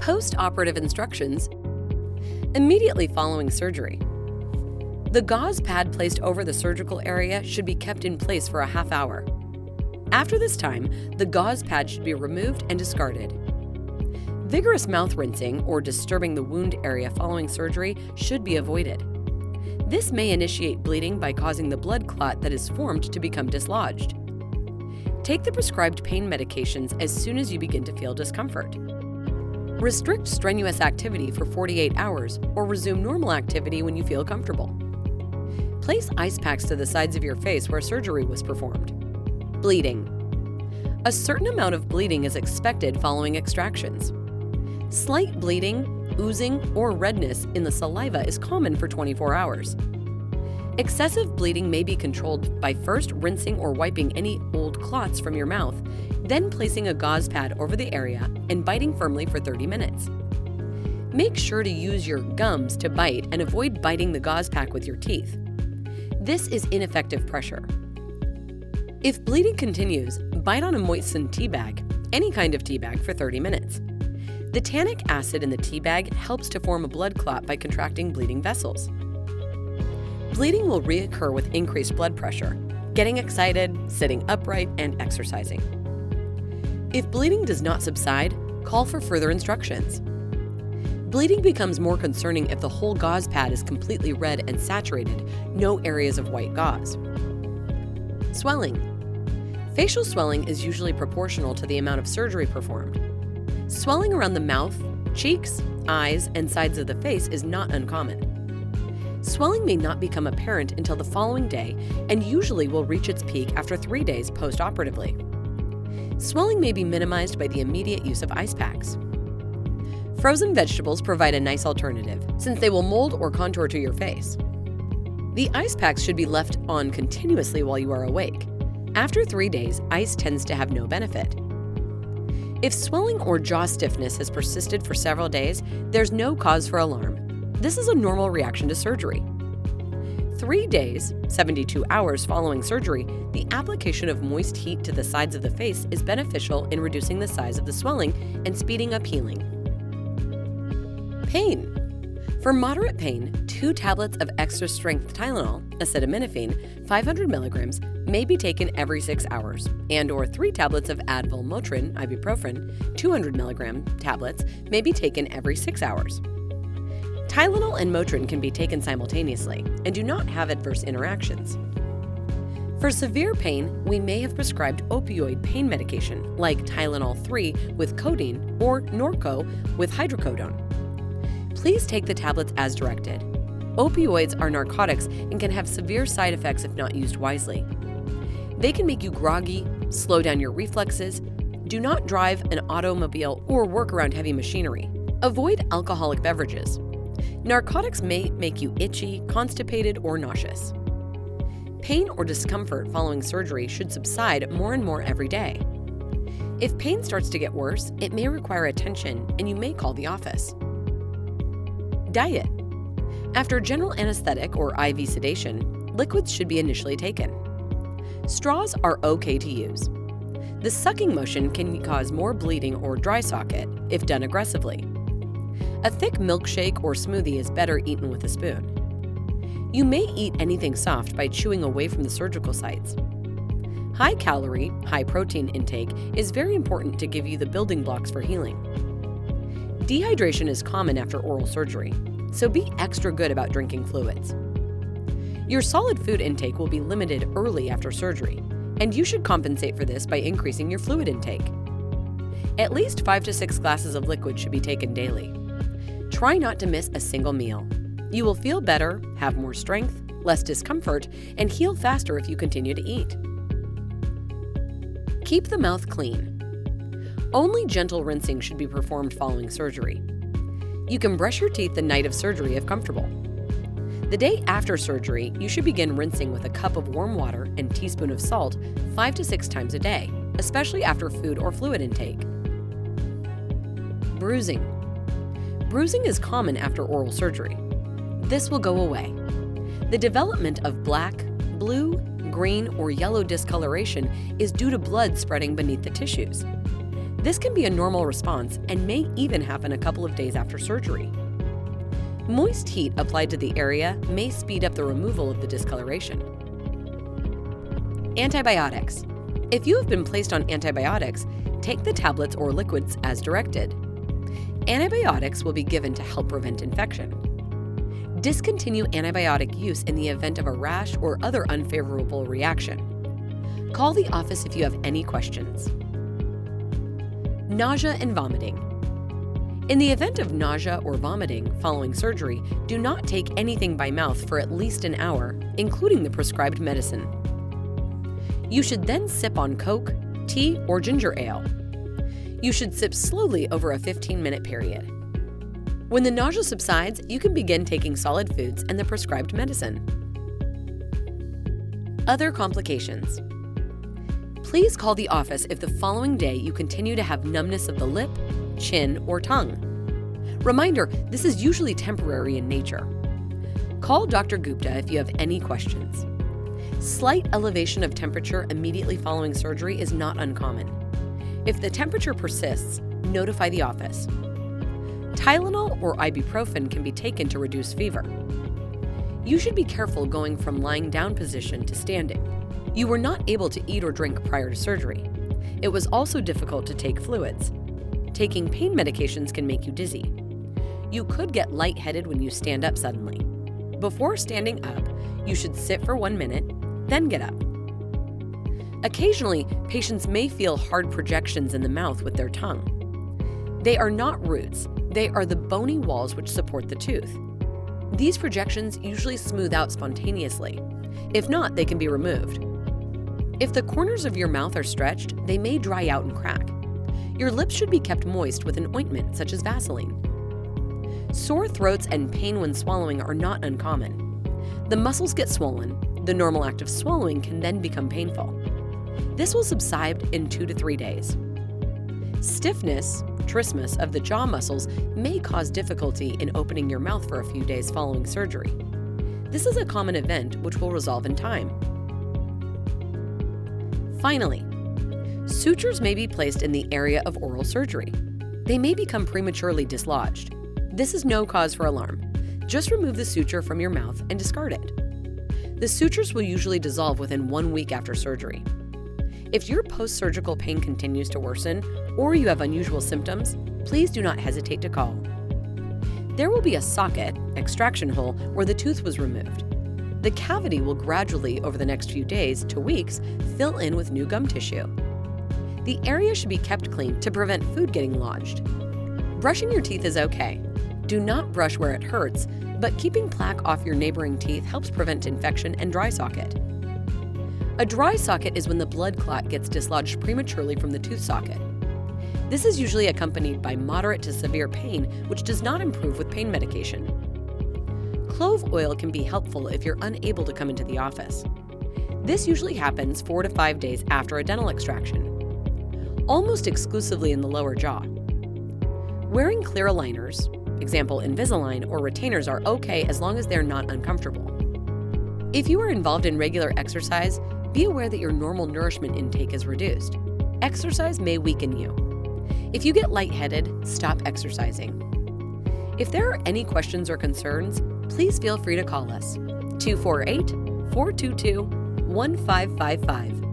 Post-operative instructions immediately following surgery. The gauze pad placed over the surgical area should be kept in place for a half hour. After this time, the gauze pad should be removed and discarded. Vigorous mouth rinsing or disturbing the wound area following surgery should be avoided. This may initiate bleeding by causing the blood clot that is formed to become dislodged. Take the prescribed pain medications as soon as you begin to feel discomfort. Restrict strenuous activity for 48 hours or resume normal activity when you feel comfortable. Place ice packs to the sides of your face where surgery was performed. Bleeding. A certain amount of bleeding is expected following extractions. Slight bleeding, oozing, or redness in the saliva is common for 24 hours. Excessive bleeding may be controlled by first rinsing or wiping any old clots from your mouth, then placing a gauze pad over the area and biting firmly for 30 minutes. Make sure to use your gums to bite and avoid biting the gauze pack with your teeth. This is ineffective pressure. If bleeding continues, bite on a moistened tea bag, any kind of tea bag, for 30 minutes. The tannic acid in the tea bag helps to form a blood clot by contracting bleeding vessels. Bleeding will reoccur with increased blood pressure, getting excited, sitting upright, and exercising. If bleeding does not subside, call for further instructions. Bleeding becomes more concerning if the whole gauze pad is completely red and saturated, no areas of white gauze. Swelling. Facial swelling is usually proportional to the amount of surgery performed. Swelling around the mouth, cheeks, eyes, and sides of the face is not uncommon. Swelling may not become apparent until the following day and usually will reach its peak after 3 days post-operatively. Swelling may be minimized by the immediate use of ice packs. Frozen vegetables provide a nice alternative since they will mold or contour to your face. The ice packs should be left on continuously while you are awake. After 3 days, ice tends to have no benefit. If swelling or jaw stiffness has persisted for several days, there's no cause for alarm. This is a normal reaction to surgery. 3 days, 72 hours following surgery, the application of moist heat to the sides of the face is beneficial in reducing the size of the swelling and speeding up healing. Pain. For moderate pain, 2 tablets of extra-strength Tylenol, acetaminophen, 500 milligrams, may be taken every 6 hours, and/or 3 tablets of Advil, Motrin, ibuprofen, 200 milligram tablets, may be taken every 6 hours. Tylenol and Motrin can be taken simultaneously and do not have adverse interactions. For severe pain, we may have prescribed opioid pain medication like Tylenol 3 with codeine or Norco with hydrocodone. Please take the tablets as directed. Opioids are narcotics and can have severe side effects if not used wisely. They can make you groggy, slow down your reflexes. Do not drive an automobile or work around heavy machinery. Avoid alcoholic beverages. Narcotics may make you itchy, constipated, or nauseous. Pain or discomfort following surgery should subside more and more every day. If pain starts to get worse, it may require attention and you may call the office. Diet. After general anesthetic or IV sedation, liquids should be initially taken. Straws are okay to use. The sucking motion can cause more bleeding or dry socket if done aggressively. A thick milkshake or smoothie is better eaten with a spoon. You may eat anything soft by chewing away from the surgical sites. High-calorie, high-protein intake is very important to give you the building blocks for healing. Dehydration is common after oral surgery, so be extra good about drinking fluids. Your solid food intake will be limited early after surgery, and you should compensate for this by increasing your fluid intake. At least 5 to 6 glasses of liquid should be taken daily. Try not to miss a single meal. You will feel better, have more strength, less discomfort, and heal faster if you continue to eat. Keep the mouth clean. Only gentle rinsing should be performed following surgery. You can brush your teeth the night of surgery if comfortable. The day after surgery, you should begin rinsing with a cup of warm water and teaspoon of salt 5 to 6 times a day, especially after food or fluid intake. Bruising. Bruising is common after oral surgery. This will go away. The development of black, blue, green, or yellow discoloration is due to blood spreading beneath the tissues. This can be a normal response and may even happen a couple of days after surgery. Moist heat applied to the area may speed up the removal of the discoloration. Antibiotics. If you have been placed on antibiotics, take the tablets or liquids as directed. Antibiotics will be given to help prevent infection. Discontinue antibiotic use in the event of a rash or other unfavorable reaction. Call the office if you have any questions. Nausea and vomiting. In the event of nausea or vomiting following surgery, do not take anything by mouth for at least an hour, including the prescribed medicine. You should then sip on Coke, tea, or ginger ale. You should sip slowly over a 15-minute period. When the nausea subsides, you can begin taking solid foods and the prescribed medicine. Other complications. Please call the office if the following day you continue to have numbness of the lip, chin, or tongue. Reminder, this is usually temporary in nature. Call Dr. Gupta if you have any questions. Slight elevation of temperature immediately following surgery is not uncommon. If the temperature persists, notify the office. Tylenol or ibuprofen can be taken to reduce fever. You should be careful going from lying down position to standing. You were not able to eat or drink prior to surgery. It was also difficult to take fluids. Taking pain medications can make you dizzy. You could get lightheaded when you stand up suddenly. Before standing up, you should sit for 1 minute, then get up. Occasionally, patients may feel hard projections in the mouth with their tongue. They are not roots, they are the bony walls which support the tooth. These projections usually smooth out spontaneously. If not, they can be removed. If the corners of your mouth are stretched, they may dry out and crack. Your lips should be kept moist with an ointment such as Vaseline. Sore throats and pain when swallowing are not uncommon. The muscles get swollen. The normal act of swallowing can then become painful. This will subside in 2 to 3 days. Stiffness, trismus, of the jaw muscles may cause difficulty in opening your mouth for a few days following surgery. This is a common event which will resolve in time. Finally, sutures may be placed in the area of oral surgery. They may become prematurely dislodged. This is no cause for alarm. Just remove the suture from your mouth and discard it. The sutures will usually dissolve within 1 week after surgery. If your post-surgical pain continues to worsen or you have unusual symptoms, please do not hesitate to call. There will be a socket, extraction hole, where the tooth was removed. The cavity will gradually, over the next few days to weeks, fill in with new gum tissue. The area should be kept clean to prevent food getting lodged. Brushing your teeth is okay. Do not brush where it hurts, but keeping plaque off your neighboring teeth helps prevent infection and dry socket. A dry socket is when the blood clot gets dislodged prematurely from the tooth socket. This is usually accompanied by moderate to severe pain, which does not improve with pain medication. Clove oil can be helpful if you're unable to come into the office. This usually happens 4 to 5 days after a dental extraction, almost exclusively in the lower jaw. Wearing clear aligners, example Invisalign or retainers, are okay as long as they're not uncomfortable. If you are involved in regular exercise, be aware that your normal nourishment intake is reduced. Exercise may weaken you. If you get lightheaded, stop exercising. If there are any questions or concerns, please feel free to call us 248-422-1555